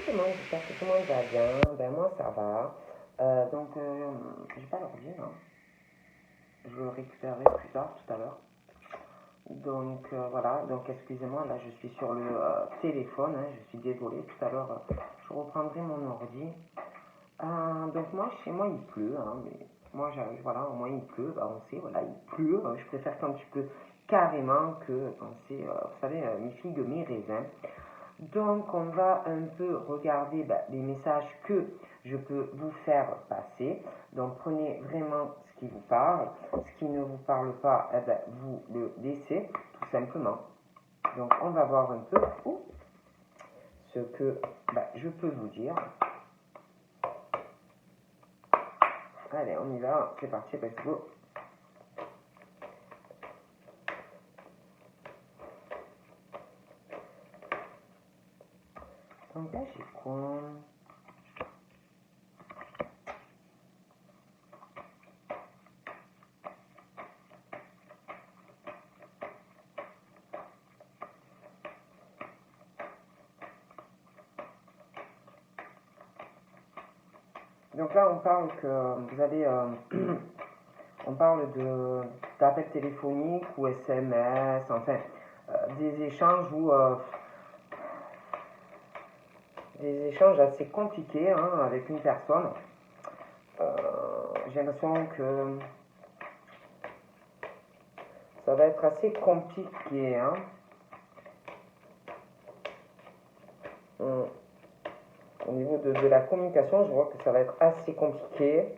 tout le monde, j'espère que tout le monde va bien. Ben moi ça va. J'ai pas l'ordi, hein. Je le récupérerai plus tard, tout à l'heure. Voilà, donc excusez-moi, là je suis sur le téléphone, hein, je suis désolée, tout à l'heure je reprendrai mon ordi. Donc moi, chez moi il pleut, hein, mais moi j'arrive, voilà, au moins il pleut, bah, on sait, voilà, il pleut, je préfère quand il pleut carrément que quand c'est, vous savez, mes figues, mes raisins. Donc, on va un peu regarder les messages que je peux vous faire passer. Donc, prenez vraiment ce qui vous parle. Ce qui ne vous parle pas, vous le laissez, tout simplement. Donc, on va voir un peu ce que je peux vous dire. Allez, on y va. C'est parti, let's go. Donc là, j'ai quoi? Donc là, on parle que vous allez... on parle d'appels téléphoniques ou SMS, enfin, des échanges des échanges assez compliqués avec une personne. J'ai l'impression que ça va être assez compliqué. Au niveau de la communication, je vois que ça va être assez compliqué.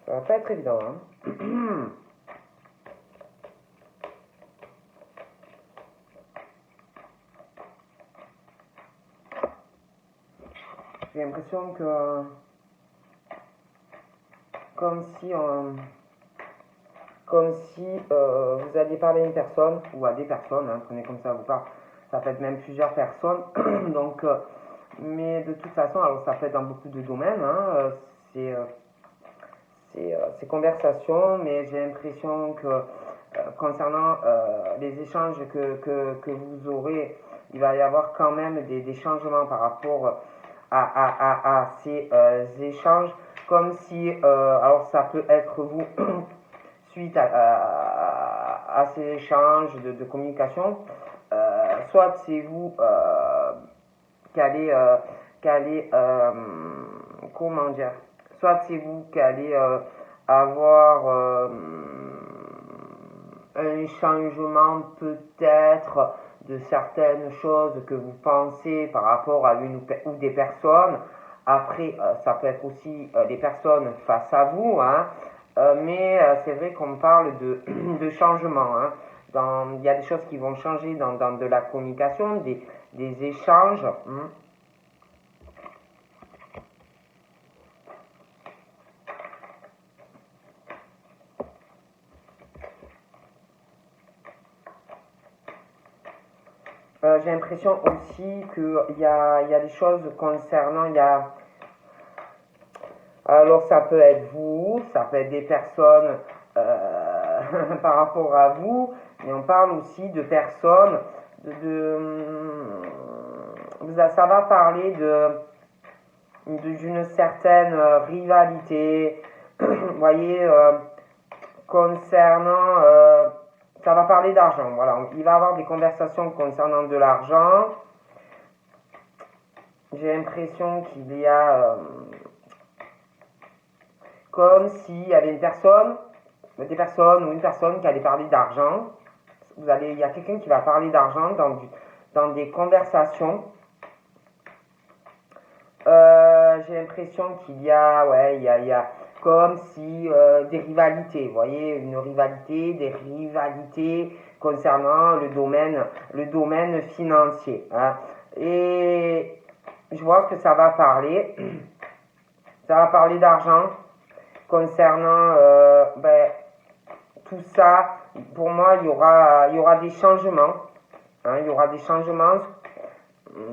Ça va pas être évident. J'ai l'impression que comme si vous alliez parler à une personne ou à des personnes, prenez comme ça vous parle, ça peut être même plusieurs personnes. Donc, mais de toute façon, alors ça peut être dans beaucoup de domaines, ces conversations, mais j'ai l'impression que concernant les échanges que vous aurez, il va y avoir quand même des changements par rapport à ces échanges, comme si, alors ça peut être vous, suite à ces échanges de communication, soit c'est vous qui allez comment dire, soit c'est vous qui allez avoir un changement peut-être de certaines choses que vous pensez par rapport à une ou des personnes. Après, ça peut être aussi des personnes face à vous, mais c'est vrai qu'on parle de changement. Il y a des choses qui vont changer dans de la communication, des échanges. J'ai l'impression aussi qu'il y a des choses concernant, alors ça peut être vous, ça peut être des personnes par rapport à vous, mais on parle aussi de personnes, ça va parler d'une certaine rivalité, vous voyez, concernant, ça va parler d'argent, voilà, il va y avoir des conversations concernant de l'argent. J'ai l'impression qu'il y a comme s'il y avait des personnes ou une personne qui allait parler d'argent. Il y a quelqu'un qui va parler d'argent dans des conversations. J'ai l'impression qu'il y a, il y a comme si des rivalités, vous voyez, des rivalités concernant le domaine financier. Et je vois que ça va parler d'argent concernant tout ça. Pour moi, il y aura des changements. Il y aura des changements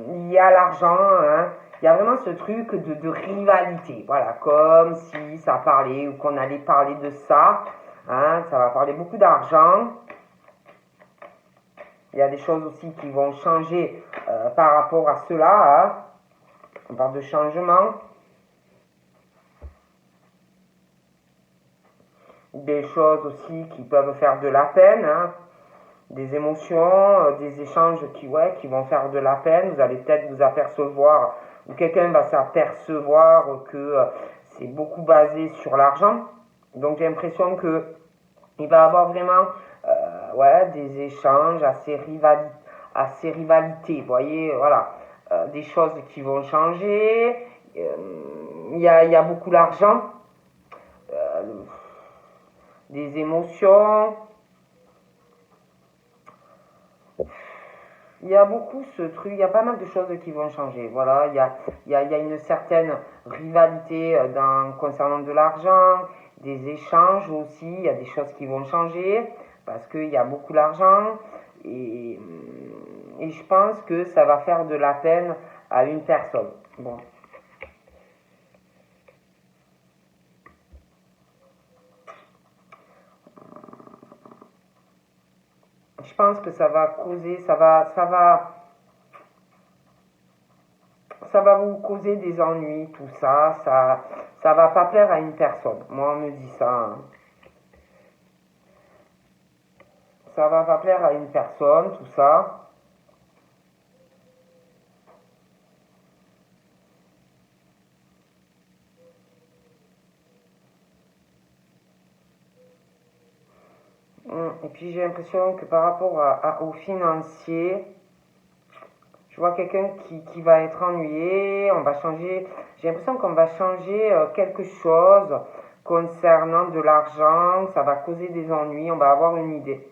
il y a l'argent, hein. Il y a vraiment ce truc de rivalité, voilà, comme si ça parlait ou qu'on allait parler de ça, hein, ça va parler beaucoup d'argent. Il y a des choses aussi qui vont changer par rapport à cela, hein. On parle de changement. Des choses aussi qui peuvent faire de la peine, hein. Des émotions, des échanges qui vont faire de la peine. Vous allez peut-être vous apercevoir, ou quelqu'un va s'apercevoir que c'est beaucoup basé sur l'argent. Donc j'ai l'impression que il va y avoir vraiment des échanges assez rivalités. Vous voyez, voilà, des choses qui vont changer. Il y a beaucoup d'argent, des émotions. Il y a beaucoup ce truc, il y a pas mal de choses qui vont changer. Voilà, il y a une certaine rivalité concernant de l'argent, des échanges aussi, il y a des choses qui vont changer parce qu'il y a beaucoup d'argent et, et je pense que ça va faire de la peine à une personne. Bon. Je pense que ça va causer, ça va vous causer des ennuis, tout ça, ça va pas plaire à une personne. Moi, on me dit ça, hein. Ça va pas plaire à une personne, tout ça. Et puis j'ai l'impression que par rapport aux financiers, je vois quelqu'un qui va être ennuyé, on va changer, j'ai l'impression qu'on va changer quelque chose concernant de l'argent, ça va causer des ennuis, on va avoir une idée.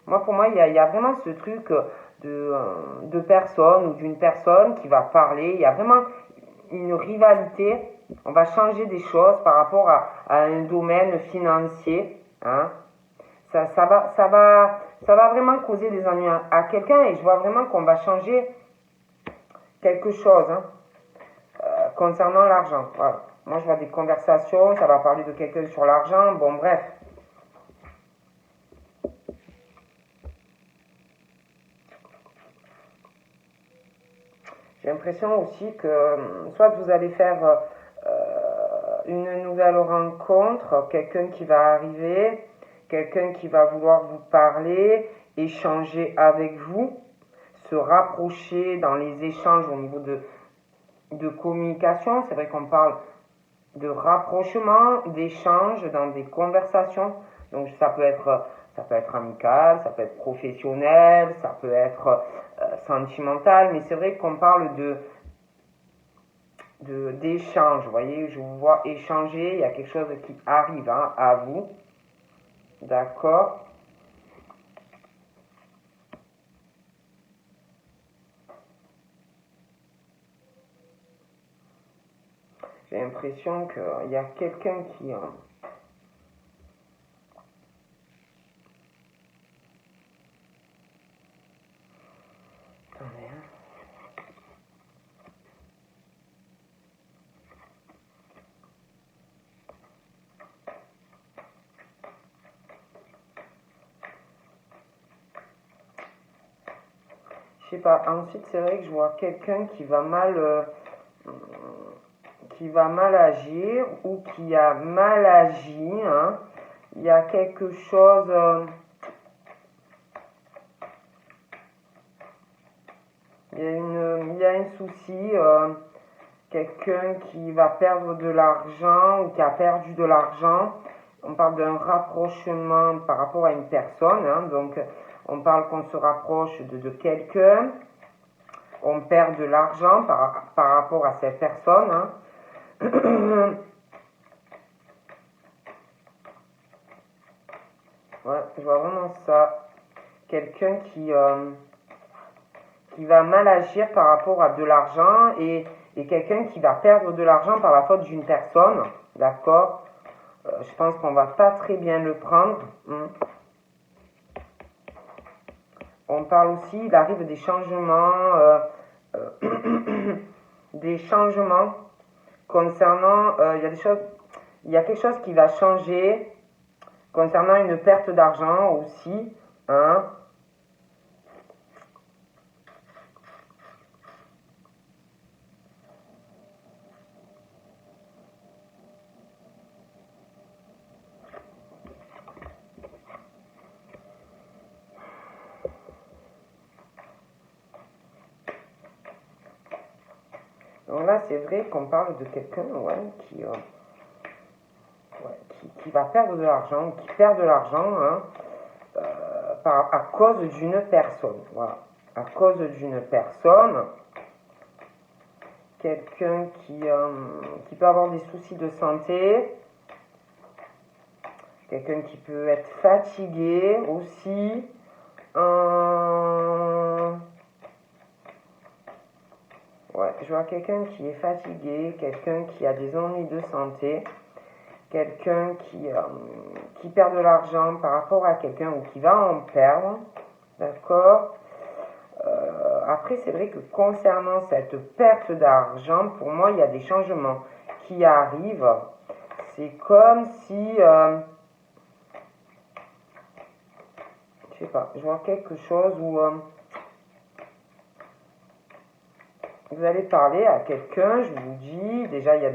Pour moi, il y a vraiment ce truc de personne ou d'une personne qui va parler, il y a vraiment une rivalité, on va changer des choses par rapport à un domaine financier, hein. Ça va vraiment causer des ennuis à quelqu'un et je vois vraiment qu'on va changer quelque chose, hein, concernant l'argent. Voilà. Moi, je vois des conversations, ça va parler de quelqu'un sur l'argent. Bon, bref. J'ai l'impression aussi que soit vous allez faire une nouvelle rencontre, quelqu'un qui va arriver, quelqu'un qui va vouloir vous parler, échanger avec vous, se rapprocher dans les échanges au niveau de communication. C'est vrai qu'on parle de rapprochement, d'échange dans des conversations. Donc ça peut être amical, ça peut être professionnel, ça peut être sentimental, mais c'est vrai qu'on parle d'échange. Vous voyez, je vous vois échanger, il y a quelque chose qui arrive, hein, à vous. D'accord? J'ai l'impression qu'il y a quelqu'un qui... Attendez, hein. Je sais pas. Ensuite, c'est vrai que je vois quelqu'un qui va mal agir ou qui a mal agi, hein. Il y a quelque chose... il y a un souci, quelqu'un qui va perdre de l'argent ou qui a perdu de l'argent. On parle d'un rapprochement par rapport à une personne, hein. Donc on parle qu'on se rapproche de quelqu'un, on perd de l'argent par rapport à cette personne, hein. Ouais, je vois vraiment ça. Quelqu'un qui va mal agir par rapport à de l'argent et quelqu'un qui va perdre de l'argent par la faute d'une personne, d'accord. Je pense qu'on va pas très bien le prendre. On parle aussi, il arrive des changements des changements concernant, il y a quelque chose qui va changer concernant une perte d'argent aussi, hein. Donc là, c'est vrai qu'on parle de quelqu'un qui va perdre de l'argent, qui perd de l'argent hein, à cause d'une personne. Voilà. À cause d'une personne, quelqu'un qui peut avoir des soucis de santé, quelqu'un qui peut être fatigué aussi. Ouais, je vois quelqu'un qui est fatigué, quelqu'un qui a des ennuis de santé, quelqu'un qui perd de l'argent par rapport à quelqu'un ou qui va en perdre, d'accord. Après, c'est vrai que concernant cette perte d'argent, pour moi, il y a des changements qui arrivent. C'est comme si, je sais pas, je vois quelque chose où vous allez parler à quelqu'un, je vous dis, déjà il y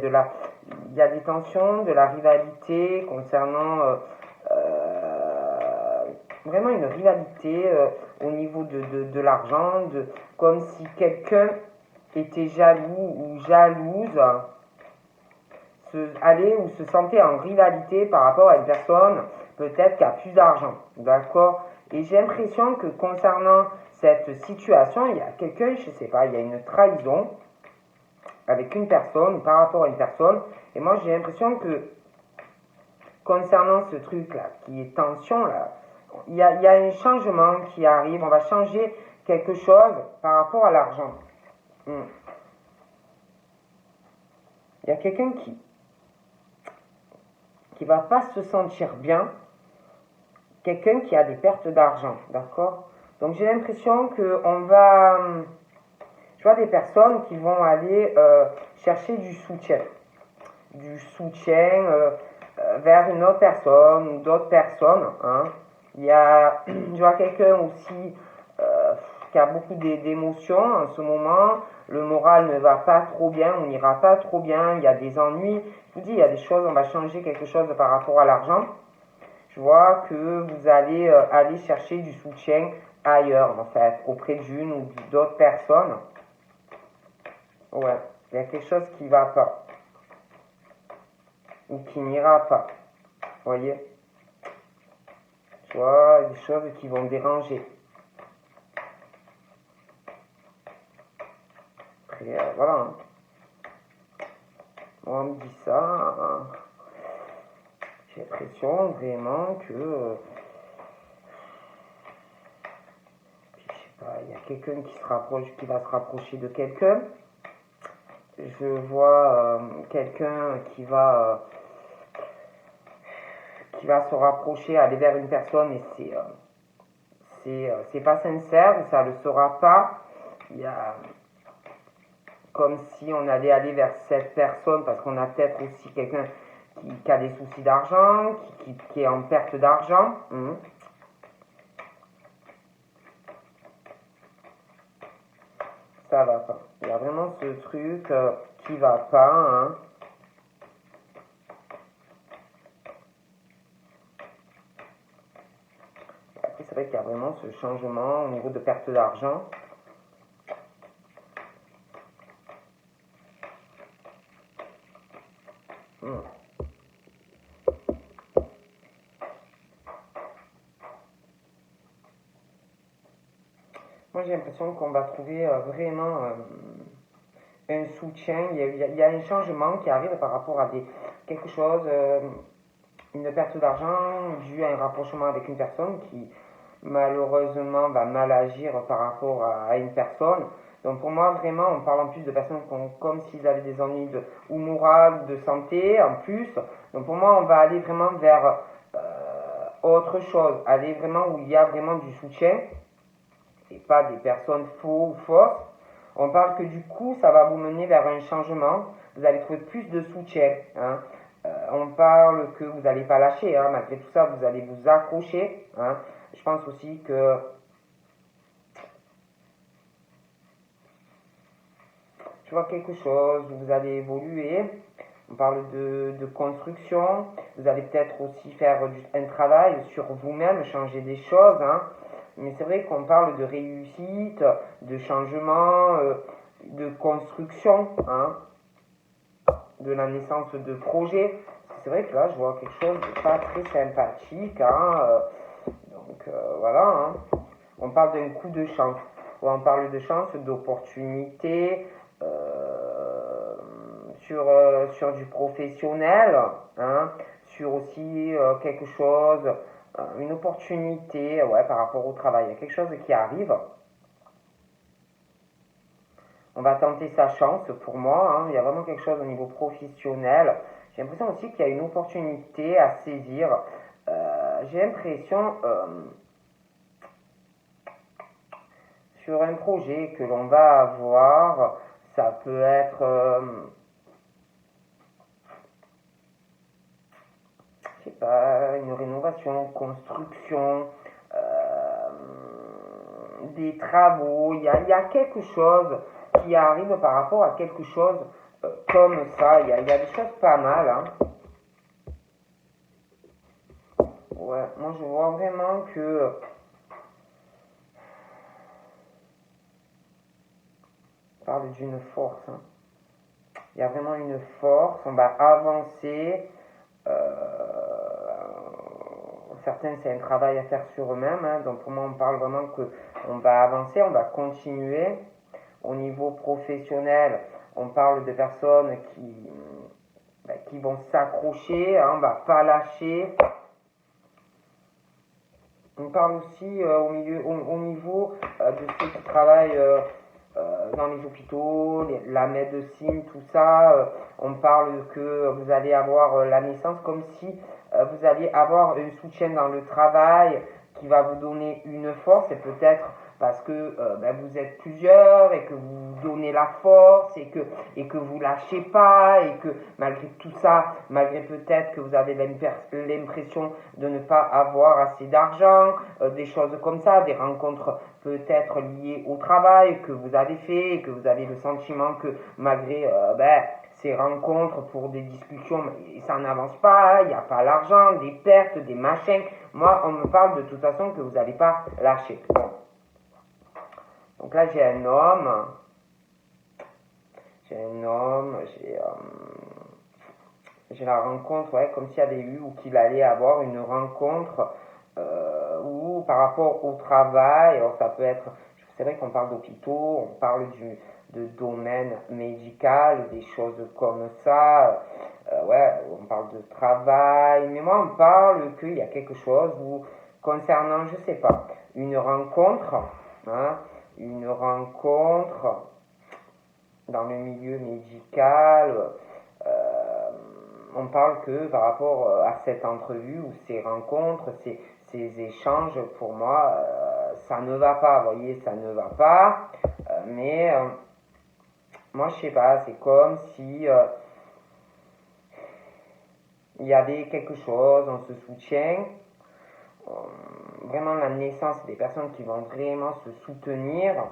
a des tensions, de la rivalité concernant vraiment une rivalité au niveau de l'argent, comme si quelqu'un était jaloux ou jalouse, allait ou se sentait en rivalité par rapport à une personne peut-être qui a plus d'argent, d'accord. Et j'ai l'impression que concernant cette situation, il y a quelqu'un, je sais pas, il y a une trahison avec une personne, par rapport à une personne, et moi j'ai l'impression que concernant ce truc-là, qui est tension, là, il y a un changement qui arrive, on va changer quelque chose par rapport à l'argent. Il y a quelqu'un qui va pas se sentir bien, quelqu'un qui a des pertes d'argent, d'accord. Donc j'ai l'impression qu'on va... Je vois des personnes qui vont aller chercher du soutien vers une autre personne ou d'autres personnes. Hein. Je vois quelqu'un aussi qui a beaucoup d'émotions en ce moment. Le moral ne va pas trop bien, on n'ira pas trop bien, il y a des ennuis. Je vous dis, il y a des choses, on va changer quelque chose par rapport à l'argent. Je vois que vous allez aller chercher du soutien ailleurs, en fait, auprès d'une ou d'autres personnes. Ouais, il y a quelque chose qui ne va pas. Ou qui n'ira pas. Vous voyez? Tu vois, des choses qui vont déranger. Après, voilà. Hein. Moi, on me dit ça. J'ai l'impression vraiment que... je sais pas, il y a quelqu'un qui va se rapprocher de quelqu'un. Je vois quelqu'un qui va se rapprocher, aller vers une personne et c'est pas sincère ou ça le sera pas. Il y a comme si on allait aller vers cette personne parce qu'on a peut-être aussi quelqu'un qui a des soucis d'argent, qui est en perte d'argent. Ça va pas. Il y a vraiment ce truc qui va pas. Hein. Après, c'est vrai qu'il y a vraiment ce changement au niveau de perte d'argent. Moi, j'ai l'impression qu'on va trouver vraiment un soutien. Il y a un changement qui arrive par rapport à quelque chose, une perte d'argent due à un rapprochement avec une personne qui malheureusement va mal agir par rapport à une personne. Donc pour moi, vraiment, on parle en plus de personnes comme s'ils avaient des ennuis ou moral ou de santé en plus. Donc pour moi, on va aller vraiment vers autre chose, aller vraiment où il y a vraiment du soutien et pas des personnes faux ou fausses. On parle que du coup, ça va vous mener vers un changement. Vous allez trouver plus de soutien. Hein. On parle que vous n'allez pas lâcher. Hein. Malgré tout ça, vous allez vous accrocher. Hein. Je pense aussi que je vois quelque chose où vous allez évoluer. On parle de construction. Vous allez peut-être aussi faire un travail sur vous-même, changer des choses. Hein. Mais c'est vrai qu'on parle de réussite, de changement, de construction, hein, de la naissance de projets. C'est vrai que là, je vois quelque chose de pas très sympathique. Hein, donc voilà, hein. On parle d'un coup de chance. On parle de chance, d'opportunité, sur du professionnel, hein, sur aussi quelque chose, une opportunité, ouais, par rapport au travail. Il y a quelque chose qui arrive. On va tenter sa chance pour moi. Hein. Il y a vraiment quelque chose au niveau professionnel. J'ai l'impression aussi qu'il y a une opportunité à saisir. J'ai l'impression sur un projet que l'on va avoir, ça peut être je sais pas, une rénovation, construction, des travaux. Il y a quelque chose qui arrive par rapport à quelque chose comme ça. Il y a des choses pas mal. Hein. Ouais, moi je vois vraiment que on parle d'une force. Hein. Il y a vraiment une force. On va avancer. Certains, c'est un travail à faire sur eux-mêmes. Hein. Donc pour moi, on parle vraiment que on va avancer, on va continuer. Au niveau professionnel, on parle de personnes qui vont s'accrocher, hein, on ne va pas lâcher. On parle aussi au niveau de ceux qui travaillent dans les hôpitaux, la médecine, tout ça. On parle que vous allez avoir la naissance comme si vous alliez avoir un soutien dans le travail qui va vous donner une force et peut-être parce que vous êtes plusieurs et que vous donnez la force et que vous lâchez pas et que malgré tout ça, malgré peut-être que vous avez l'impression de ne pas avoir assez d'argent, des choses comme ça, des rencontres peut-être liées au travail que vous avez fait et que vous avez le sentiment que malgré ces rencontres pour des discussions, ça n'avance pas, il n'y a pas l'argent, des pertes, des machins. Moi, on me parle de toute façon que vous n'allez pas lâcher. Bon. Donc là, j'ai un homme, j'ai la rencontre, ouais, comme s'il y avait eu ou qu'il allait avoir une rencontre ou par rapport au travail. Alors ça peut être, c'est vrai qu'on parle d'hôpitaux, on parle de domaine médical, des choses comme ça. Ouais, on parle de travail, mais moi on parle qu'il y a quelque chose où concernant, je sais pas, une rencontre, hein, une rencontre dans le milieu médical. On parle que par rapport à cette entrevue ou ces rencontres, ces échanges, pour moi, ça ne va pas. Vous voyez, ça ne va pas. Mais moi, je sais pas, c'est comme si il y avait quelque chose, on se soutient. Vraiment la naissance des personnes qui vont vraiment se soutenir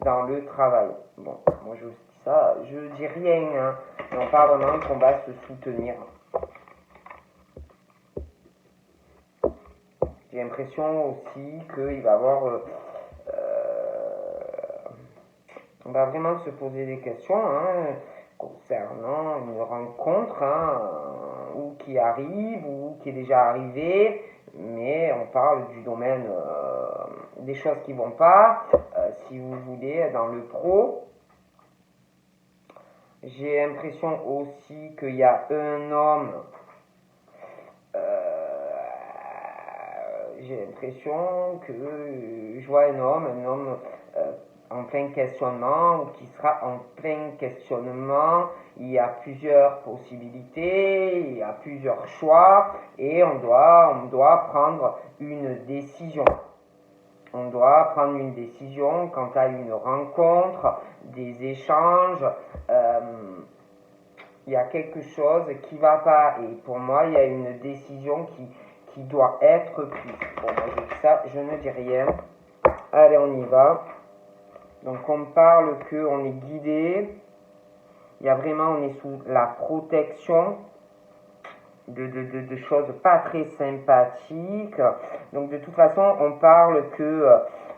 dans le travail. Bon, moi je dis ça, je dis rien, hein, mais on parle vraiment qu'on va se soutenir. J'ai l'impression aussi qu'il va y avoir... on va vraiment se poser des questions hein, concernant une rencontre hein, ou qui arrive ou qui est déjà arrivée, mais on parle du domaine des choses qui vont pas, si vous voulez, dans le pro. J'ai l'impression aussi qu'il y a un homme, j'ai l'impression que je vois un homme en plein questionnement, ou qui sera en plein questionnement. Il y a plusieurs possibilités, il y a plusieurs choix, et on doit prendre une décision. On doit prendre une décision quant à une rencontre, des échanges. Il y a quelque chose qui ne va pas. Et pour moi, il y a une décision qui doit être prise. Bon, moi, je dis ça, je ne dis rien. Allez, on y va. Donc, on parle qu'on est guidé. Il y a vraiment, on est sous la protection de choses pas très sympathiques. Donc, de toute façon, on parle que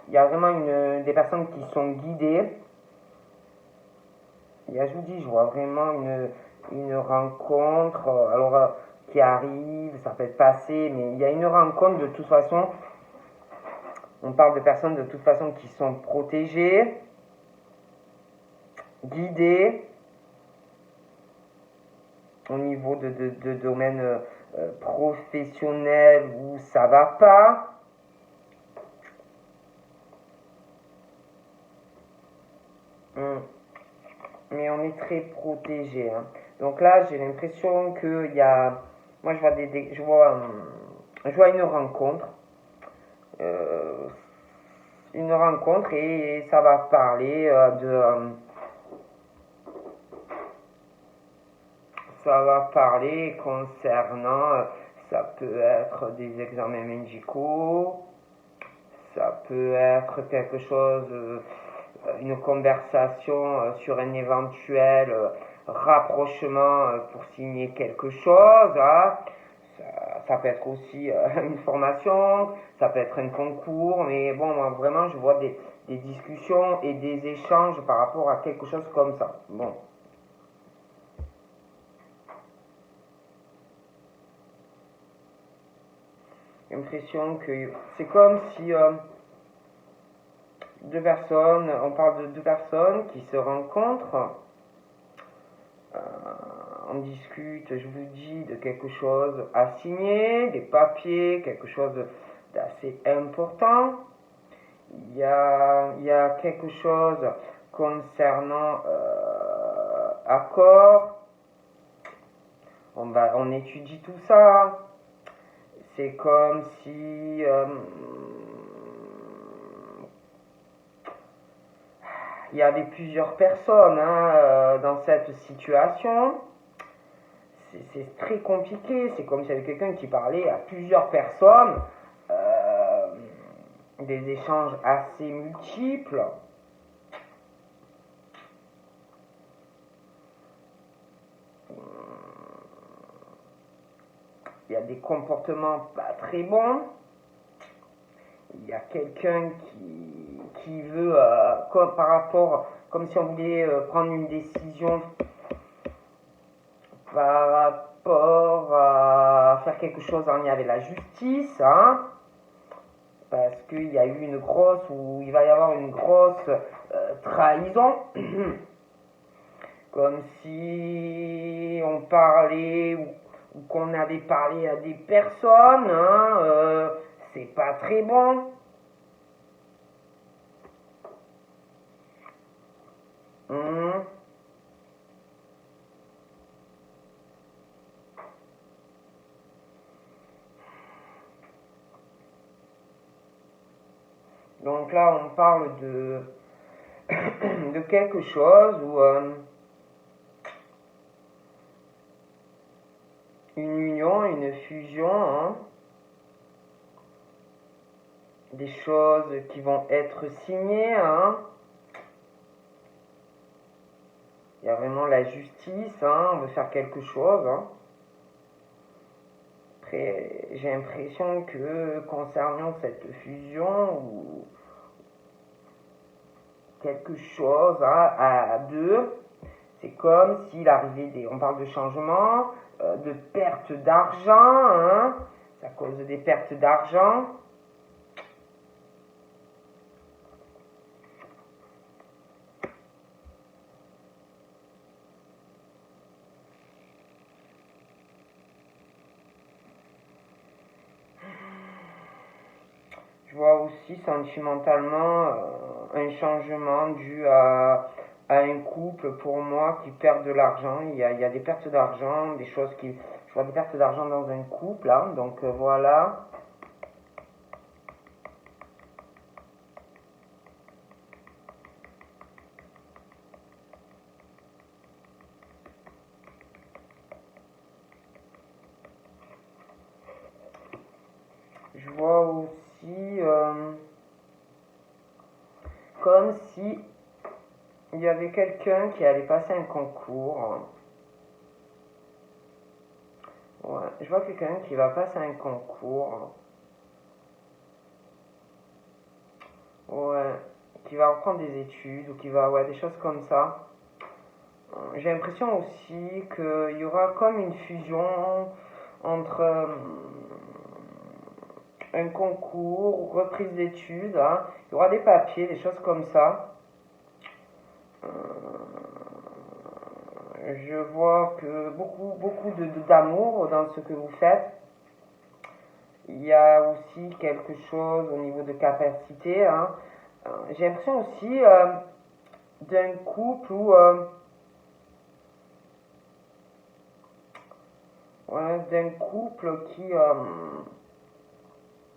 il y a vraiment des personnes qui sont guidées. Il y a, je vous dis, je vois vraiment une rencontre, alors qui arrive, ça peut être passé, mais il y a une rencontre de toute façon. On parle de personnes de toute façon qui sont protégées, guidées, au niveau de domaine professionnel où ça va pas. Mais on est très protégé. Hein. Donc là, j'ai l'impression qu'il y a... Moi, je vois une rencontre. Une rencontre et ça va parler ça va parler concernant, ça peut être des examens médicaux, ça peut être quelque chose, une conversation sur un éventuel rapprochement pour signer quelque chose. Hein. Ça peut être aussi une formation, ça peut être un concours, mais bon, moi vraiment je vois des discussions et des échanges par rapport à quelque chose comme ça. Bon. J'ai l'impression que c'est comme si on parle de deux personnes qui se rencontrent, on discute, je vous dis, de quelque chose à signer, des papiers, quelque chose d'assez important. Il y a quelque chose concernant accord. On étudie tout ça. C'est comme si il y avait plusieurs personnes dans cette situation. C'est très compliqué. C'est comme s'il y avait quelqu'un qui parlait à plusieurs personnes. Des échanges assez multiples. Il y a des comportements pas très bons. Il y a quelqu'un qui veut, comme si on voulait prendre une décision par rapport à faire quelque chose en lien avec la justice, hein, parce qu'il y a eu il va y avoir une grosse trahison, comme si on parlait ou qu'on avait parlé à des personnes, hein, c'est pas très bon. Donc là, on parle de quelque chose où une union, une fusion, hein, des choses qui vont être signées. Hein. Il y a vraiment la justice, hein, on veut faire quelque chose. Hein. Après, j'ai l'impression que concernant cette fusion ou quelque chose à deux, c'est comme s'il arrivait on parle de changement, de perte d'argent, hein, c'est à cause des pertes d'argent. Je vois aussi sentimentalement un changement dû à un couple pour moi qui perd de l'argent. Il y a des pertes d'argent, je vois des pertes d'argent dans un couple, hein, donc voilà. je vois aussi comme si il y avait quelqu'un qui allait passer un concours. Ouais, je vois quelqu'un qui va passer un concours. Ouais, qui va reprendre des études ou qui va, ouais, des choses comme ça. J'ai l'impression aussi qu'il y aura comme une fusion entre un concours, reprise d'études, hein. Il y aura des papiers, des choses comme ça. Euh, je vois que beaucoup d'amour dans ce que vous faites. Il y a aussi quelque chose au niveau de capacité, hein. J'ai l'impression aussi d'un couple où ouais, d'un couple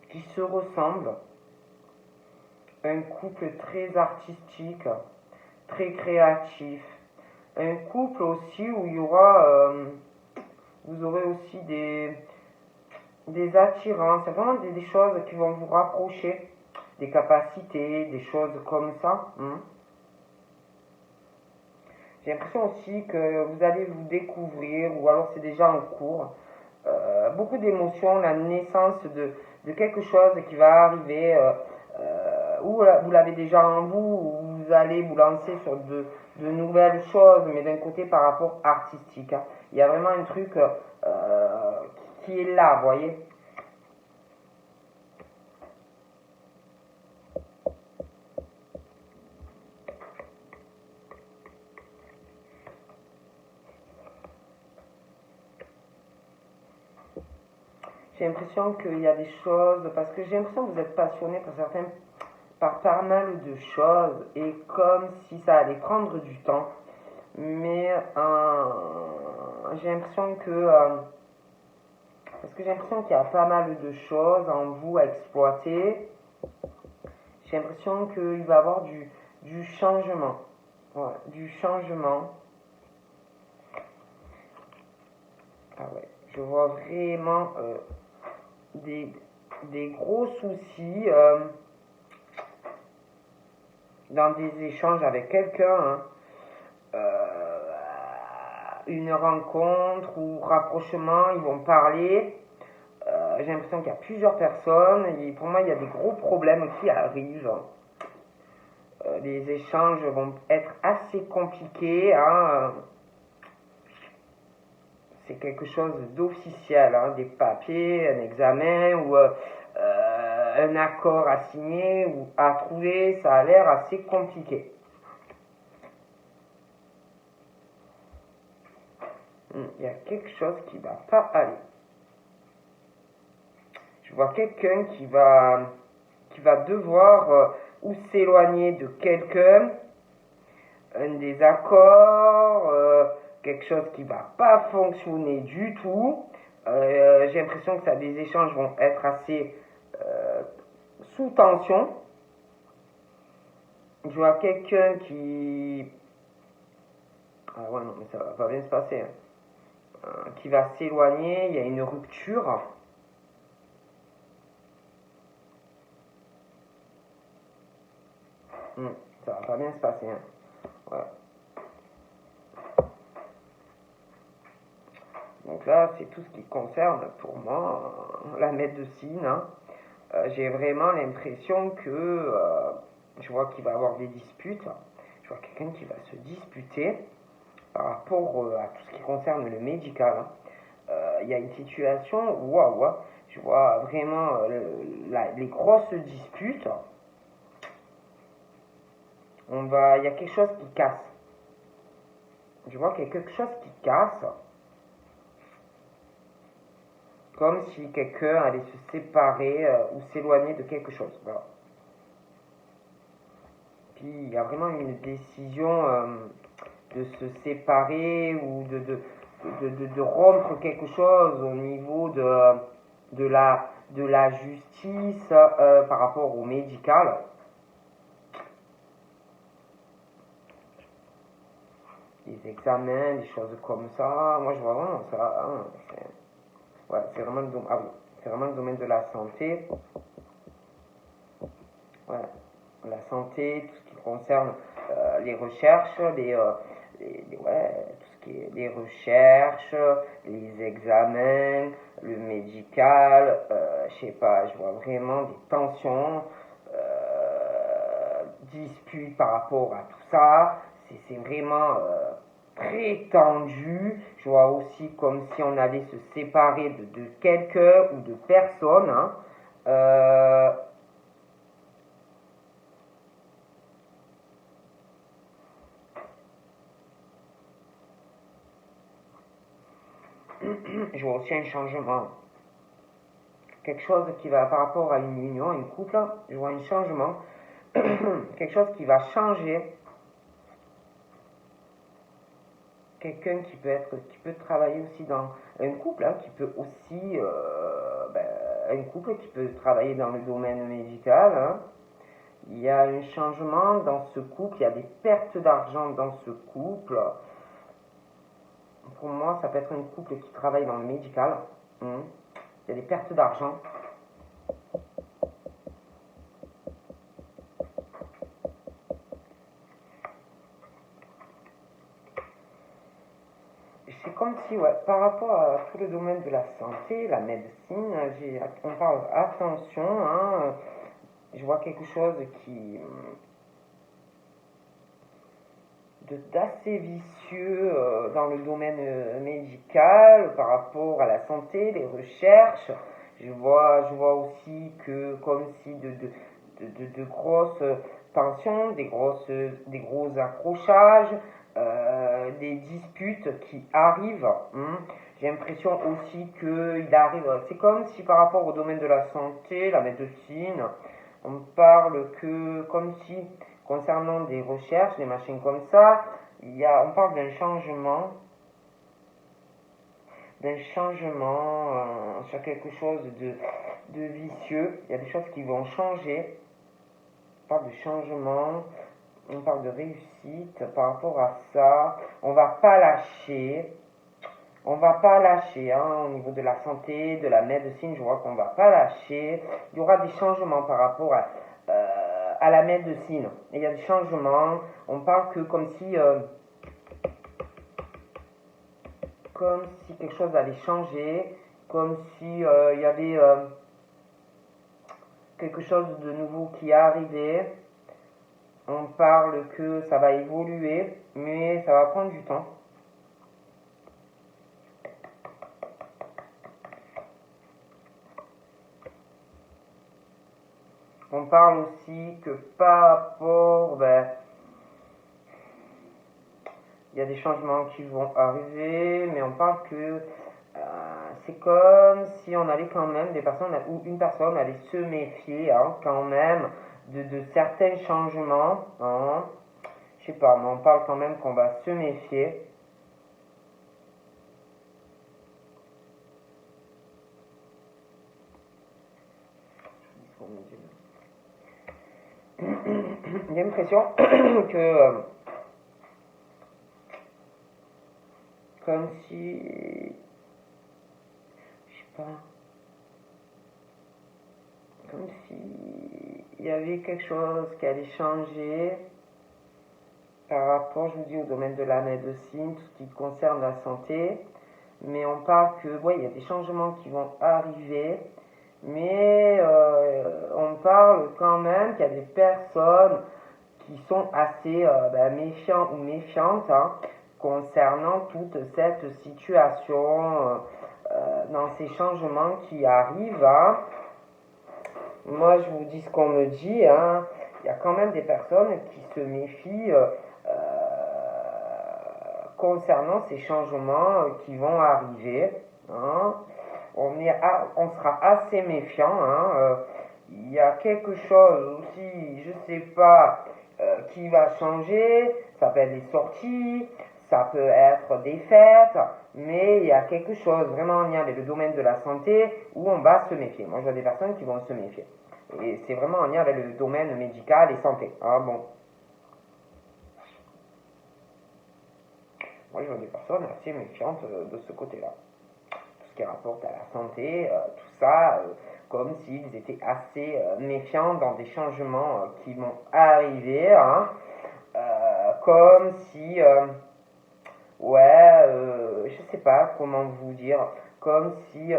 qui se ressemble, un couple très artistique, très créatif, un couple aussi où il y aura, vous aurez aussi des attirances, c'est vraiment des choses qui vont vous rapprocher, des capacités, des choses comme ça. Hein. J'ai l'impression aussi que vous allez vous découvrir, ou alors c'est déjà en cours. Beaucoup d'émotions, la naissance de quelque chose qui va arriver, ou vous l'avez déjà en vous, ou vous allez vous lancer sur de nouvelles choses, mais d'un côté par rapport artistique. Hein. Il y a vraiment un truc qui est là, vous voyez. J'ai l'impression qu'il y a des choses, parce que j'ai l'impression que vous êtes passionné par pas mal de choses, et comme si ça allait prendre du temps, mais j'ai l'impression que, parce que j'ai l'impression qu'il y a pas mal de choses en vous à exploiter, j'ai l'impression qu'il va y avoir du changement, ouais, du changement, ah ouais, je vois vraiment des, des gros soucis, dans des échanges avec quelqu'un, hein, une rencontre ou rapprochement, ils vont parler. J'ai l'impression qu'il y a plusieurs personnes et pour moi il y a des gros problèmes qui arrivent. Les échanges vont être assez compliqués. Hein. C'est quelque chose d'officiel, hein, des papiers, un examen ou un accord à signer ou à trouver. Ça a l'air assez compliqué. Il y a quelque chose qui va pas aller. Je vois quelqu'un qui va devoir ou s'éloigner de quelqu'un, un désaccord, quelque chose qui va pas fonctionner du tout. J'ai l'impression que des échanges vont être assez sous tension. Je vois quelqu'un qui... Ah ouais, non, mais ça va pas bien se passer. Hein. Qui va s'éloigner, il y a une rupture. Ça va pas bien se passer. Hein. Ouais. Donc là, c'est tout ce qui concerne pour moi la médecine. Hein. J'ai vraiment l'impression que je vois qu'il va y avoir des disputes. Je vois quelqu'un qui va se disputer par rapport à tout ce qui concerne le médical. Hein. Il y a une situation, waouh, je vois vraiment les grosses disputes. Il y a quelque chose qui casse. Je vois qu'il y a quelque chose qui casse. Comme si quelqu'un allait se séparer ou s'éloigner de quelque chose. Voilà. Puis il y a vraiment une décision de se séparer ou de rompre quelque chose au niveau de la justice par rapport au médical. Des examens, des choses comme ça. Moi je vois vraiment ça. Hein, ouais, c'est vraiment le don. Ah oui. c'est vraiment le domaine de la santé. Ouais, la santé, tout ce qui concerne les recherches, tout ce qui est les recherches, les examens, le médical, je sais pas, je vois vraiment des tensions, disputes par rapport à tout ça. C'est vraiment très tendu. Je vois aussi comme si on allait se séparer de quelqu'un ou de personne. Hein. Je vois aussi un changement. Quelque chose qui va par rapport à une union, une couple, je vois un changement. Quelque chose qui va changer. Quelqu'un qui peut travailler aussi dans un couple, hein, qui peut aussi, un couple qui peut travailler dans le domaine médical. Hein. Il y a un changement dans ce couple, il y a des pertes d'argent dans ce couple. Pour moi, ça peut être un couple qui travaille dans le médical. Hein. Il y a des pertes d'argent. C'est comme si, ouais, par rapport à tout le domaine de la santé, la médecine, on parle attention, hein, je vois quelque chose d'assez vicieux dans le domaine médical par rapport à la santé, les recherches. Je vois aussi que comme si de grosses tensions, des gros accrochages, des disputes qui arrivent. Hein. J'ai l'impression aussi qu'il arrive, c'est comme si par rapport au domaine de la santé, la médecine, on parle que comme si concernant des recherches, des machines comme ça, on parle d'un changement sur quelque chose de vicieux. Il y a des choses qui vont changer. On parle de changement, on parle de réussite par rapport à ça. On va pas lâcher. On va pas lâcher hein, au niveau de la santé, de la médecine, je vois qu'on va pas lâcher. Il y aura des changements par rapport à la médecine. Il y a des changements. On parle que comme si quelque chose allait changer, comme si il y avait quelque chose de nouveau qui est arrivé. On parle que ça va évoluer, mais ça va prendre du temps. On parle aussi que par rapport, il y a des changements qui vont arriver, mais on parle que c'est comme si on allait quand même, des personnes, ou une personne allait se méfier hein, quand même de certains changements. Hein. Je sais pas, mais on parle quand même qu'on va se méfier. J'ai l'impression que comme si je sais pas comme si il y avait quelque chose qui allait changer par rapport, je vous dis, au domaine de la médecine, tout ce qui concerne la santé, mais on parle que il y a des changements qui vont arriver, mais on parle quand même qu'il y a des personnes qui sont assez méfiants ou méfiantes hein, concernant toute cette situation, dans ces changements qui arrivent. Hein. Moi, je vous dis ce qu'on me dit. Hein. Il y a quand même des personnes qui se méfient concernant ces changements qui vont arriver. Hein. On sera assez méfiant. Hein. Il y a quelque chose aussi, je sais pas, qui va changer. Ça peut être des sorties, ça peut être des fêtes, mais il y a quelque chose vraiment en lien avec le domaine de la santé où on va se méfier. Moi, je vois des personnes qui vont se méfier. Et c'est vraiment en lien avec le domaine médical et santé. Ah bon. Moi, je vois des personnes assez méfiantes de ce côté-là. Tout ce ce qui rapporte à la santé, tout ça, comme s'ils étaient assez méfiants dans des changements qui vont arriver, hein, comme si, je sais pas comment vous dire, comme si,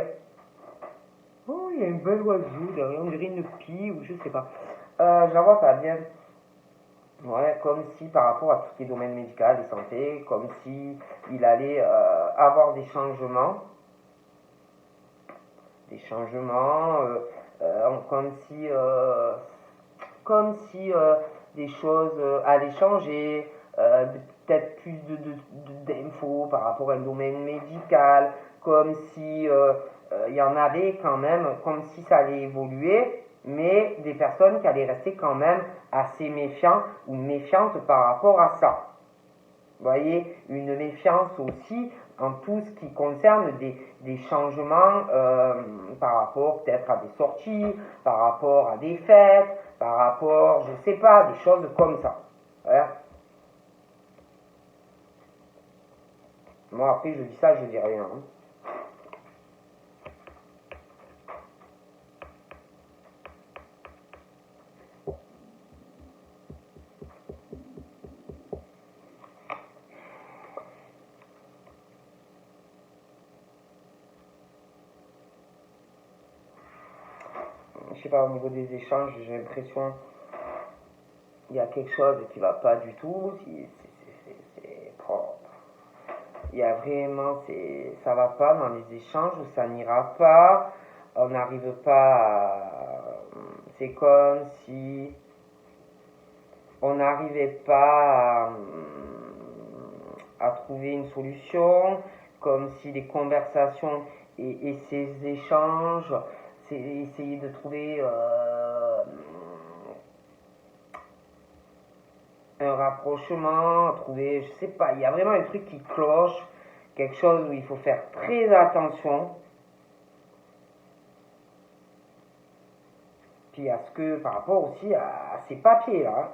oh, il y a une belle oiseau derrière, on dirait une pie, ou je sais pas, je la vois pas bien. Ouais, comme si par rapport à tout ce qui est domaine médical et santé, comme si il allait avoir des changements, comme si des choses allaient changer, peut-être plus d'infos par rapport à un domaine médical, comme si il y en avait quand même, comme si ça allait évoluer, mais des personnes qui allaient rester quand même assez méfiants ou méfiantes par rapport à ça. Vous voyez, une méfiance aussi en tout ce qui concerne des changements par rapport peut-être à des sorties, par rapport à des fêtes, par rapport, je sais pas, des choses comme ça. Hein. Moi après je dis ça, je dis rien. Hein. Je sais pas, au niveau des échanges, j'ai l'impression qu'il y a quelque chose qui va pas du tout. Il y a vraiment, ça va pas dans les échanges, ça n'ira pas. On n'arrive pas à. C'est comme si on n'arrivait pas à trouver une solution, comme si les conversations et ces échanges, c'est essayer de trouver un rapprochement, trouver, je sais pas, il y a vraiment un truc qui cloche, quelque chose où il faut faire très attention. Puis à ce que, par rapport aussi à ces papiers là,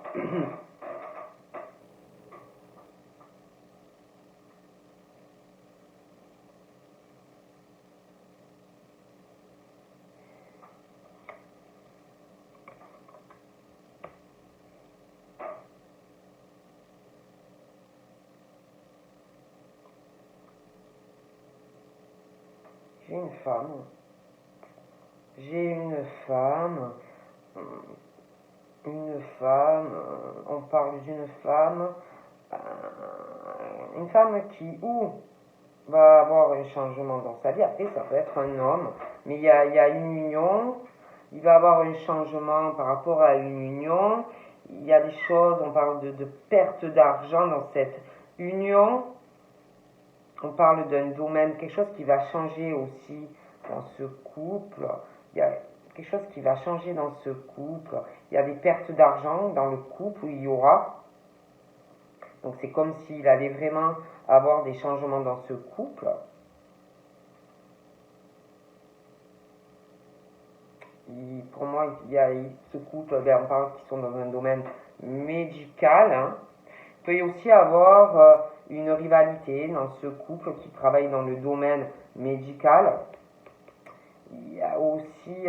j'ai une femme, j'ai une femme, on parle d'une euh, une femme qui ou va avoir un changement dans sa vie, après ça peut être un homme, mais il y a une union, il va avoir un changement par rapport à une union, il y a des choses, on parle de perte d'argent dans cette union, on parle d'un domaine, quelque chose qui va changer aussi dans ce couple, il y a quelque chose qui va changer dans ce couple, il y a des pertes d'argent dans le couple où il y aura, donc c'est comme s'il allait vraiment avoir des changements dans ce couple. Pour moi, il y a ce couple, on parle qui sont dans un domaine médical. Hein. Il peut y aussi avoir une rivalité dans ce couple qui travaille dans le domaine médical. Il y a aussi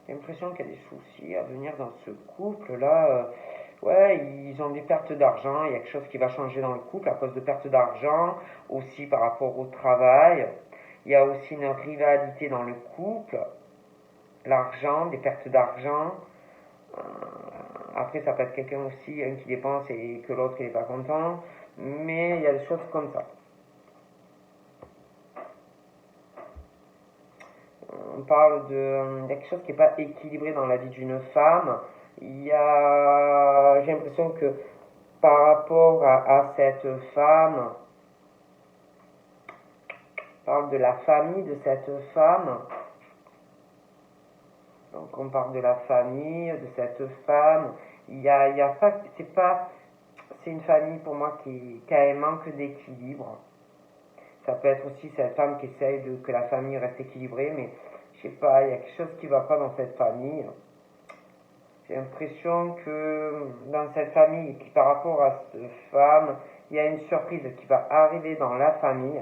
j'ai l'impression qu'il y a des soucis à venir dans ce couple-là. Ouais, ils ont des pertes d'argent, il y a quelque chose qui va changer dans le couple à cause de pertes d'argent, aussi par rapport au travail. Il y a aussi une rivalité dans le couple, l'argent, des pertes d'argent. Euh, Après, ça peut être quelqu'un aussi, un qui dépense et que l'autre n'est pas content, mais il y a des choses comme ça. On parle de quelque chose qui n'est pas équilibré dans la vie d'une femme. J'ai l'impression que par rapport à cette femme, on parle de la famille de cette femme. Donc on parle de la famille de cette femme. Il y a pas, c'est une famille pour moi qui a un manque d'équilibre. Ça peut être aussi cette femme qui essaye que la famille reste équilibrée, mais je sais pas, il y a quelque chose qui va pas dans cette famille. J'ai l'impression que dans cette famille, qui par rapport à cette femme, il y a une surprise qui va arriver dans la famille.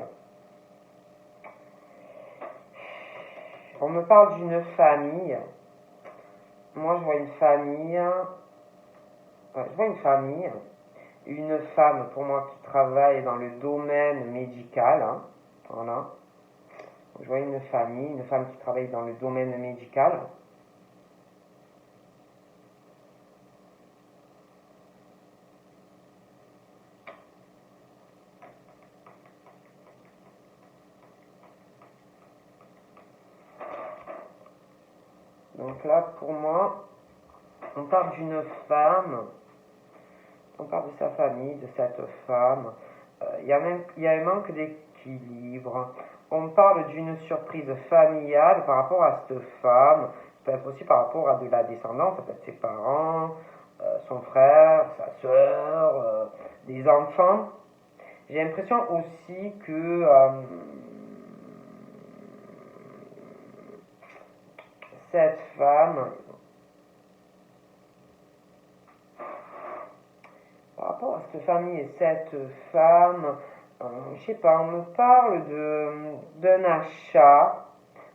On me parle d'une famille. Moi, je vois une famille. Une femme pour moi qui travaille dans le domaine médical. Hein, voilà. Je vois une femme qui travaille dans le domaine médical. Donc là, pour moi, on parle d'une femme, on parle de sa famille, de cette femme. Il y a un manque d'équilibre. On parle d'une surprise familiale par rapport à cette femme. Ça peut être aussi par rapport à de la descendance, ça peut être ses parents, son frère, sa soeur, des enfants. J'ai l'impression aussi que cette femme, par rapport à cette famille et cette femme, je sais pas, on me parle d'un achat,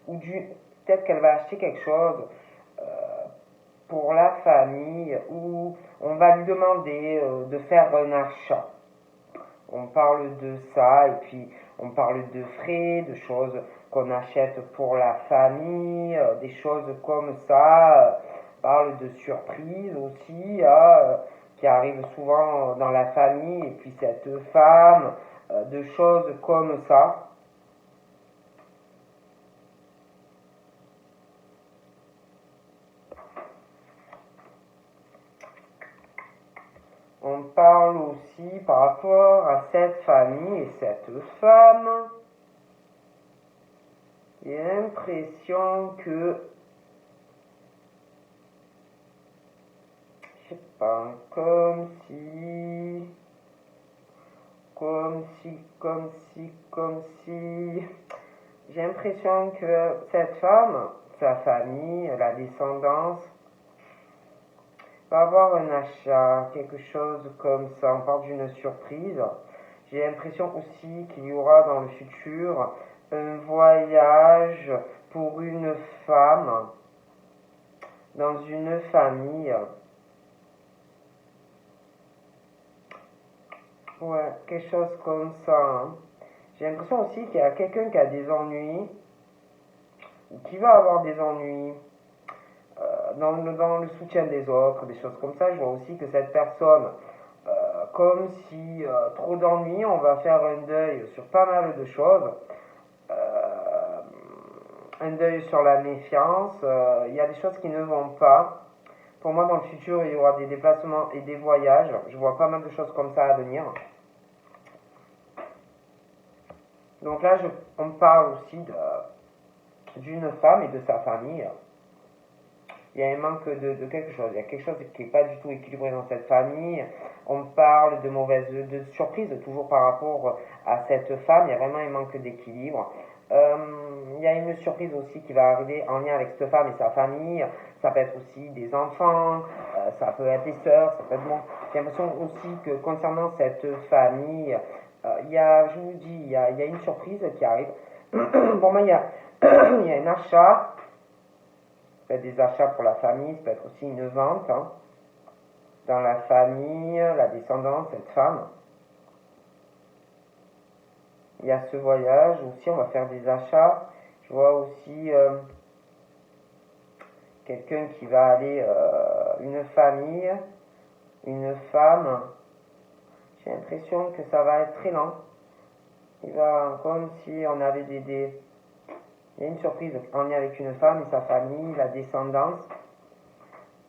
ou peut-être qu'elle va acheter quelque chose pour la famille, ou on va lui demander de faire un achat. On parle de ça, et puis on parle de frais, de choses qu'on achète pour la famille, des choses comme ça. On parle de surprises aussi, qui arrivent souvent dans la famille, et puis cette femme, de choses comme ça. On parle aussi par rapport à cette famille et cette femme. J'ai l'impression que, je sais pas, comme si, j'ai l'impression que cette femme, sa famille, la descendance, va avoir un achat, quelque chose comme ça. On parle d'une surprise. J'ai l'impression aussi qu'il y aura dans le futur un voyage pour une femme dans une famille. Ouais, quelque chose comme ça. Hein. J'ai l'impression aussi qu'il y a quelqu'un qui a des ennuis, ou qui va avoir des ennuis dans le soutien des autres, des choses comme ça. Je vois aussi que cette personne, comme si trop d'ennuis, on va faire un deuil sur pas mal de choses. Un deuil sur la méfiance. Il y a des choses qui ne vont pas. Pour moi, dans le futur, il y aura des déplacements et des voyages. Je vois pas mal de choses comme ça à venir. Donc là, on parle aussi d'une femme et de sa famille. Il y a un manque de quelque chose. Il y a quelque chose qui n'est pas du tout équilibré dans cette famille. On parle de surprise, toujours par rapport à cette femme. Il y a vraiment un manque d'équilibre. Il y a une surprise aussi qui va arriver en lien avec cette femme et sa famille. Ça peut être aussi des enfants, ça peut être des sœurs, ça peut être bon. J'ai l'impression aussi que concernant cette famille, je vous dis, il y a une surprise qui arrive. Pour moi, il y a un achat. Ça peut être des achats pour la famille, ça peut être aussi une vente. Hein. Dans la famille, la descendance, cette femme. Il y a ce voyage aussi, on va faire des achats. Je vois aussi quelqu'un qui va aller, une famille, une femme. J'ai l'impression que ça va être très lent. Il va comme si on avait il y a une surprise en lien avec une femme et sa famille, la descendance.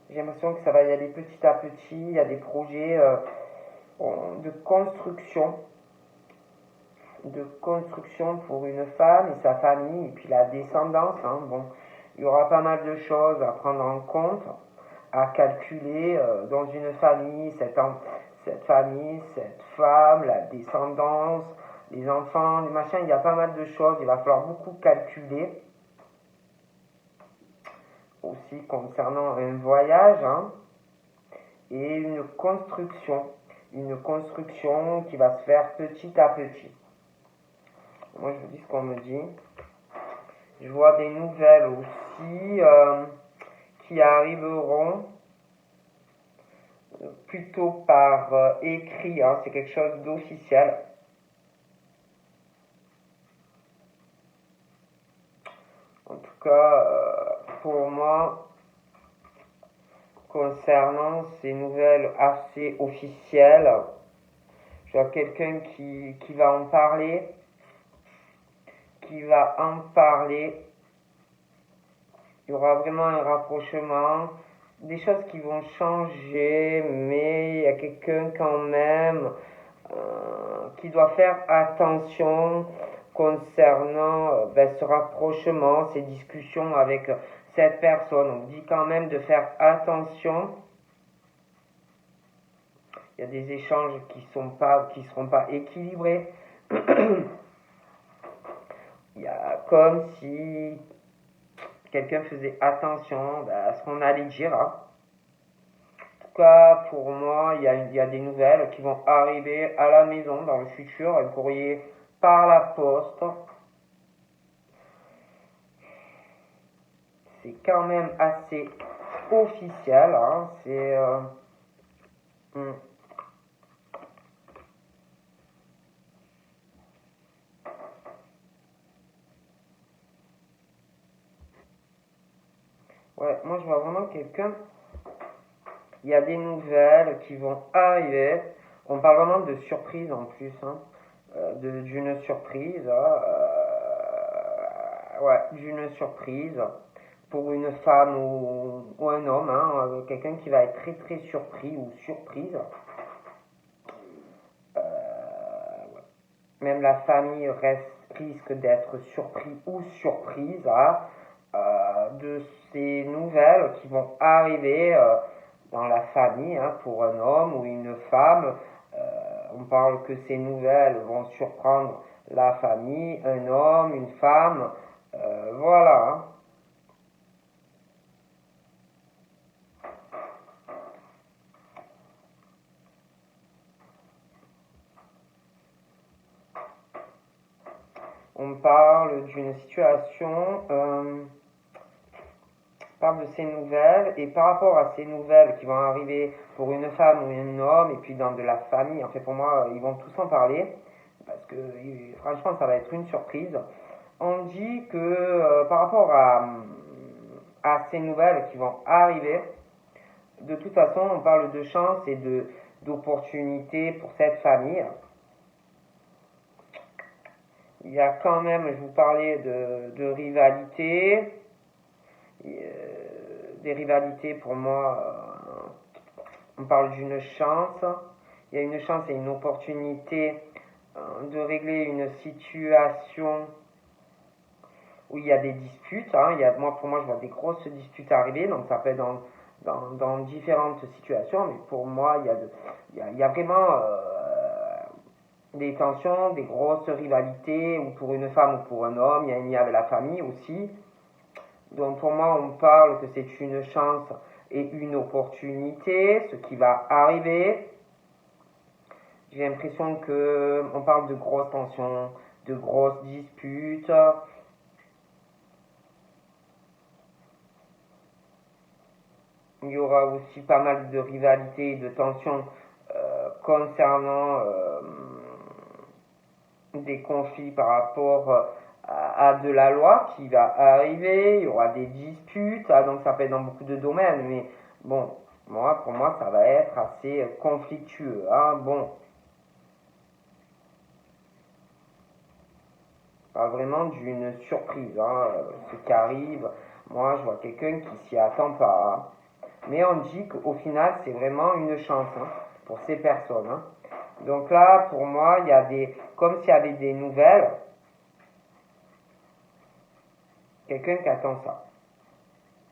J'ai l'impression que ça va y aller petit à petit. Il y a des projets de construction pour une femme et sa famille, et puis la descendance. Hein, bon, il y aura pas mal de choses à prendre en compte, à calculer dans une famille, cette famille, cette femme, la descendance, les enfants, les machins, il y a pas mal de choses. Il va falloir beaucoup calculer. Aussi concernant un voyage, hein, et une construction. Une construction qui va se faire petit à petit. Moi, je vous dis ce qu'on me dit. Je vois des nouvelles aussi qui arriveront plutôt par écrit. Hein, c'est quelque chose d'officiel. En tout cas, pour moi, concernant ces nouvelles assez officielles, je vois quelqu'un qui va en parler, Il y aura vraiment un rapprochement, des choses qui vont changer, mais il y a quelqu'un quand même qui doit faire attention concernant ce rapprochement, ces discussions avec cette personne. On dit quand même de faire attention. Il y a des échanges qui seront pas équilibrés. Il y a comme si quelqu'un faisait attention à ce qu'on allait dire. Hein. En tout cas, pour moi, il y a des nouvelles qui vont arriver à la maison dans le futur, un courrier par la poste. C'est quand même assez officiel. Hein. C'est... Ouais, moi je vois vraiment quelqu'un. Il y a des nouvelles qui vont arriver. On parle vraiment de surprise en plus, hein. D'une surprise. Ouais, d'une surprise pour une femme ou un homme, hein, quelqu'un qui va être très très surpris ou surprise. Ouais. Même la famille risque d'être surpris ou surprise. Hein, de ces nouvelles qui vont arriver dans la famille, hein, pour un homme ou une femme. On parle que ces nouvelles vont surprendre la famille, un homme, une femme. Voilà. Hein. On parle d'une situation... parle de ces nouvelles, et par rapport à ces nouvelles qui vont arriver pour une femme ou un homme, et puis dans de la famille, en fait pour moi, ils vont tous en parler, parce que franchement ça va être une surprise. On dit que par rapport à ces nouvelles qui vont arriver, de toute façon on parle de chance et d'opportunités pour cette famille. Il y a quand même, je vous parlais de rivalité, des rivalités pour moi, on parle d'une chance. Il y a une chance et une opportunité de régler une situation où il y a des disputes. Hein. Pour moi, je vois des grosses disputes arriver, donc ça peut être dans différentes situations, mais pour moi, il y a vraiment des tensions, des grosses rivalités, ou pour une femme ou pour un homme, il y a un lien avec la famille aussi. Donc pour moi, on parle que c'est une chance et une opportunité, ce qui va arriver. J'ai l'impression que on parle de grosses tensions, de grosses disputes. Il y aura aussi pas mal de rivalités et de tensions concernant des conflits par rapport à de la loi qui va arriver. Il y aura des disputes, donc ça peut être dans beaucoup de domaines, mais bon, pour moi, ça va être assez conflictueux. Hein. Bon, pas vraiment d'une surprise, hein, ce qui arrive. Moi, je vois quelqu'un qui s'y attend pas. Hein. Mais on dit qu'au final, c'est vraiment une chance, hein, pour ces personnes. Hein. Donc là, pour moi, il y a comme s'il y avait des nouvelles. Quelqu'un qui attend ça.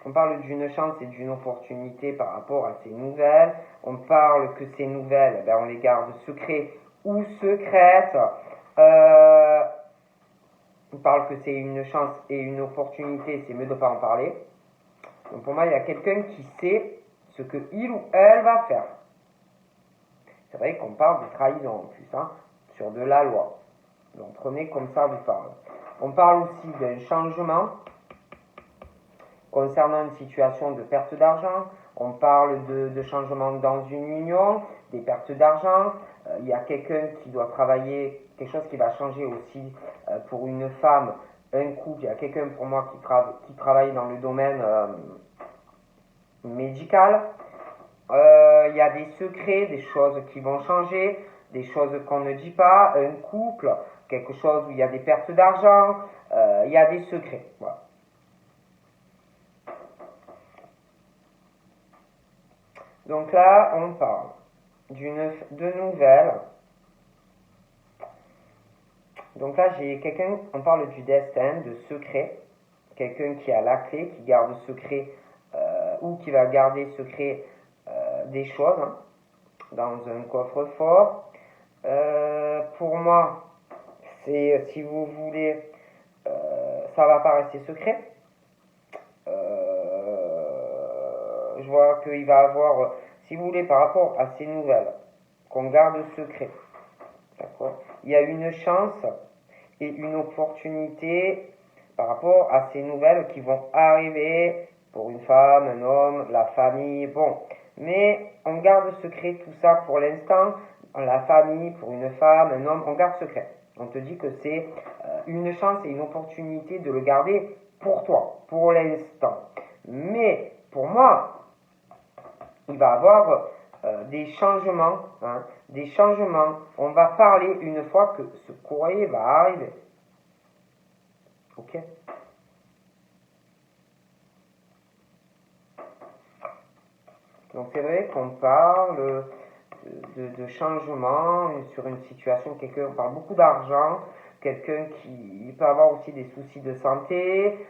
On parle d'une chance et d'une opportunité par rapport à ces nouvelles. On parle que ces nouvelles, on les garde secrètes ou secrètes. On parle que c'est une chance et une opportunité, c'est mieux de ne pas en parler. Donc pour moi, il y a quelqu'un qui sait ce que il ou elle va faire. C'est vrai qu'on parle de trahison en plus, hein, sur de la loi. Donc prenez comme ça vous parle. On parle aussi d'un changement concernant une situation de perte d'argent. On parle de changement dans une union, des pertes d'argent. Il y a quelqu'un qui doit travailler, quelque chose qui va changer aussi pour une femme, un couple. Il y a quelqu'un pour moi qui travaille dans le domaine médical. Il y a des secrets, des choses qui vont changer, des choses qu'on ne dit pas, un couple, quelque chose où il y a des pertes d'argent, il y a des secrets. Voilà. Donc là, on parle de nouvelles. Donc là, j'ai quelqu'un, on parle du destin, de secret. Quelqu'un qui a la clé, qui garde secret, ou qui va garder secret des choses, hein, dans un coffre-fort. Pour moi, c'est, si vous voulez, ça va pas rester secret. Je vois qu'il va avoir, si vous voulez, par rapport à ces nouvelles, qu'on garde secret. D'accord ? Il y a une chance et une opportunité par rapport à ces nouvelles qui vont arriver pour une femme, un homme, la famille, bon. Mais on garde secret tout ça pour l'instant. La famille, pour une femme, un homme, on garde secret. On te dit que c'est une chance et une opportunité de le garder pour toi, pour l'instant. Mais pour moi, il va y avoir des changements, hein, des changements. On va parler une fois que ce courrier va arriver. Ok ? Donc c'est vrai qu'on parle de changement sur une situation, quelqu'un, on parle beaucoup d'argent, quelqu'un qui peut avoir aussi des soucis de santé,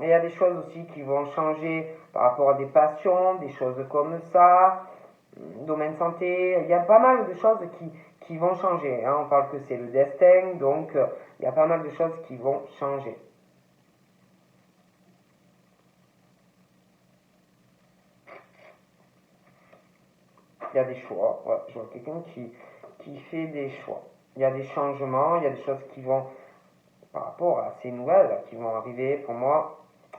il y a des choses aussi qui vont changer par rapport à des passions, des choses comme ça, domaine santé, il y a pas mal de choses qui vont changer, hein. On parle que c'est le destin, donc il y a pas mal de choses qui vont changer. Il y a des choix, ouais, je vois quelqu'un qui fait des choix. Il y a des changements, il y a des choses qui vont, par rapport à ces nouvelles qui vont arriver, pour moi,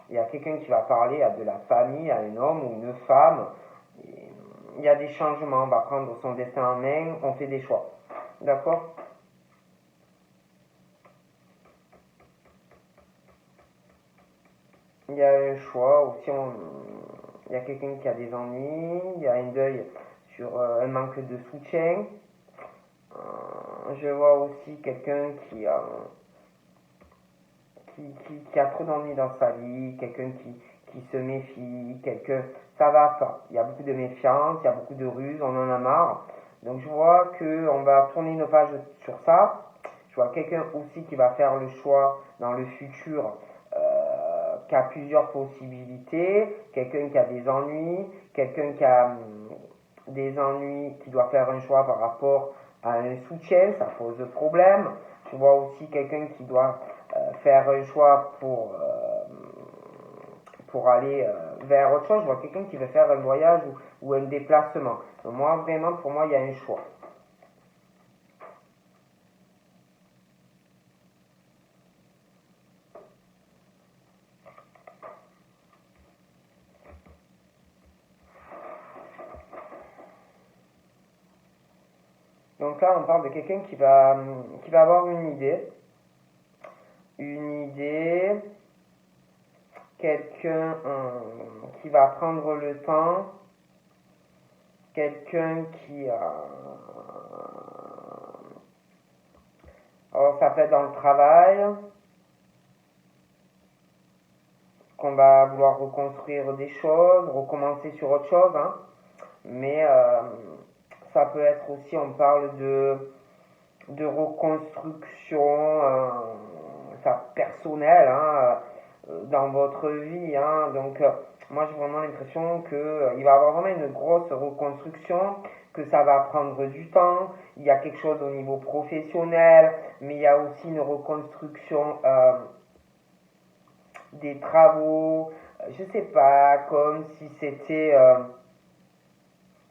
il y a quelqu'un qui va parler à de la famille, à un homme ou une femme. Il y a des changements, on va prendre son destin en main, on fait des choix. D'accord ? Il y a un choix aussi, il y a quelqu'un qui a des ennuis, il y a un deuil sur un manque de soutien. Je vois aussi quelqu'un qui a trop d'ennuis dans sa vie, quelqu'un qui se méfie, quelqu'un, ça va pas. Il y a beaucoup de méfiance, il y a beaucoup de ruse, on en a marre. Donc je vois qu'on va tourner nos pages sur ça. Je vois quelqu'un aussi qui va faire le choix dans le futur, qui a plusieurs possibilités, quelqu'un qui a des ennuis, quelqu'un qui a des ennuis, qui doit faire un choix par rapport à un soutien, ça pose problème. Je vois aussi quelqu'un qui doit faire un choix pour aller vers autre chose. Je vois quelqu'un qui veut faire un voyage ou un déplacement. Donc moi, vraiment, pour moi, il y a un choix. Donc là, on parle de quelqu'un qui va avoir une idée, quelqu'un qui va prendre le temps, quelqu'un qui a... Alors ça peut être dans le travail, qu'on va vouloir reconstruire des choses, recommencer sur autre chose, hein. Mais ça peut être aussi, on parle de reconstruction, ça personnelle, hein, dans votre vie. Hein. Donc, moi, j'ai vraiment l'impression qu'il va y avoir vraiment une grosse reconstruction, que ça va prendre du temps. Il y a quelque chose au niveau professionnel, mais il y a aussi une reconstruction des travaux. Je sais pas, comme si c'était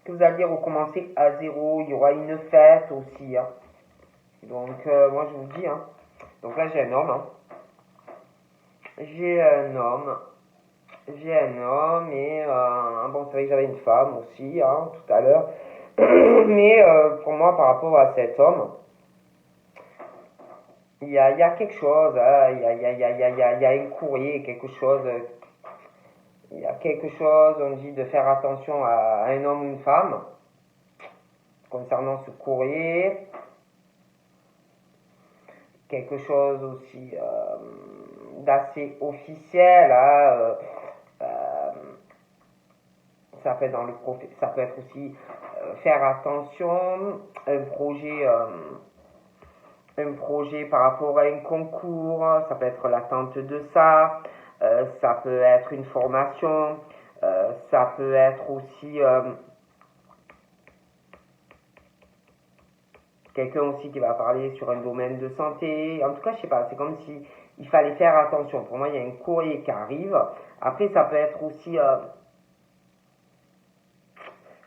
que vous alliez recommencer à zéro. Il y aura une fête aussi. Hein. Donc, moi, je vous dis. Hein. Donc là, j'ai un homme. Hein. J'ai un homme. J'ai un homme et bon, c'est vrai que j'avais une femme aussi hein, tout à l'heure. Mais pour moi, par rapport à cet homme, il y a quelque chose, hein, il y a un courrier, quelque chose. Il y a quelque chose, on dit de faire attention à un homme ou une femme concernant ce courrier. Quelque chose aussi d'assez officiel. Hein, ça peut être dans le ça peut être aussi faire attention, un projet par rapport à un concours, ça peut être l'attente de ça, ça peut être une formation, ça peut être aussi quelqu'un aussi qui va parler sur un domaine de santé. En tout cas, je sais pas, c'est comme si il fallait faire attention. Pour moi, il y a un courrier qui arrive. Après, ça peut être aussi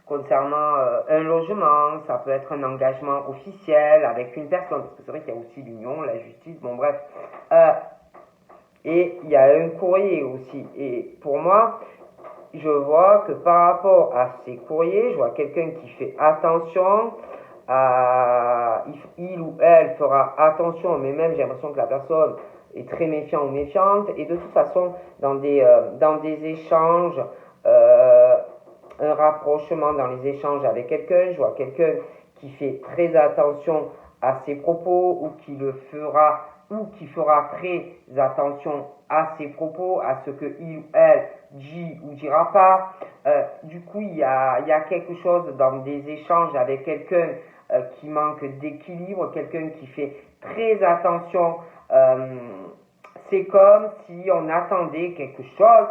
concernant un logement, ça peut être un engagement officiel avec une personne, parce que c'est vrai qu'il y a aussi l'union, la justice, bon bref. Et il y a un courrier aussi. Et pour moi, je vois que par rapport à ces courriers, je vois quelqu'un qui fait attention, il ou elle fera attention, mais même j'ai l'impression que la personne est très méfiante ou méfiante, et de toute façon, dans des échanges, un rapprochement dans les échanges avec quelqu'un, je vois quelqu'un qui fait très attention à ses propos, ou qui le fera, ou qui fera très attention à ses propos, à ce que il ou elle dit ou dira pas. Du coup, il y a quelque chose dans des échanges avec quelqu'un qui manque d'équilibre, quelqu'un qui fait très attention. C'est comme si on attendait quelque chose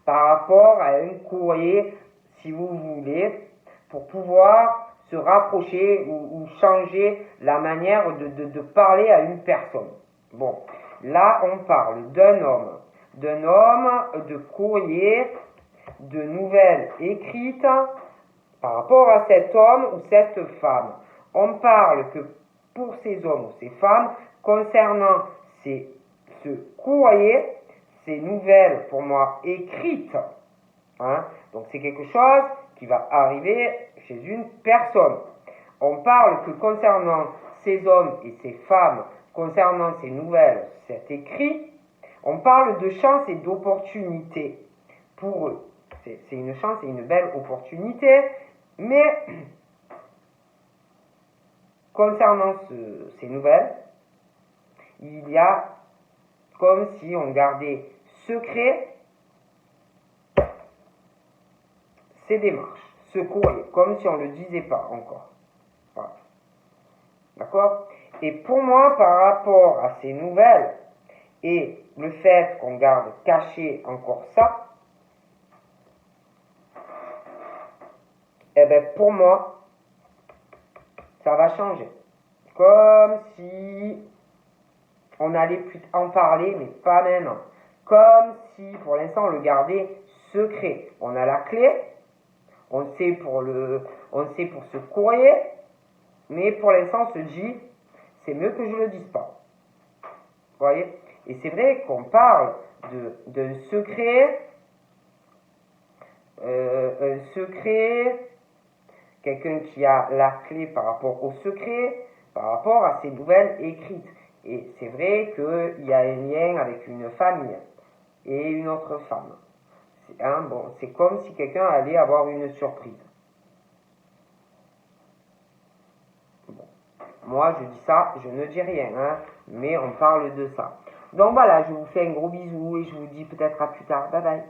par rapport à un courrier, si vous voulez, pour pouvoir se rapprocher ou changer la manière de parler à une personne. Bon, là on parle d'un homme, de courrier, de nouvelles écrites par rapport à cet homme ou cette femme. On parle que pour ces hommes ou ces femmes, concernant ce courrier, ces nouvelles pour moi écrites, hein, donc c'est quelque chose qui va arriver chez une personne. On parle que concernant ces hommes et ces femmes, concernant ces nouvelles, cet écrit, on parle de chance et d'opportunité pour eux. C'est une chance et une belle opportunité, mais concernant ces nouvelles, il y a comme si on gardait secret ces démarches, ce courrier, comme si on ne le disait pas encore. Voilà. D'accord? Et pour moi, par rapport à ces nouvelles et le fait qu'on garde caché encore ça, eh bien pour moi, ça va changer. Comme si on allait plus en parler, mais pas maintenant. Comme si pour l'instant on le gardait secret. On a la clé, on sait pour ce courrier, mais pour l'instant on se dit, c'est mieux que je ne le dise pas. Vous voyez? Et c'est vrai qu'on parle d'un secret, quelqu'un qui a la clé par rapport au secret, par rapport à ces nouvelles écrites. Et c'est vrai qu'il y a un lien avec une famille et une autre femme. C'est comme si quelqu'un allait avoir une surprise. Bon. Moi, je dis ça, je ne dis rien, hein, mais on parle de ça. Donc voilà, je vous fais un gros bisou et je vous dis peut-être à plus tard. Bye bye.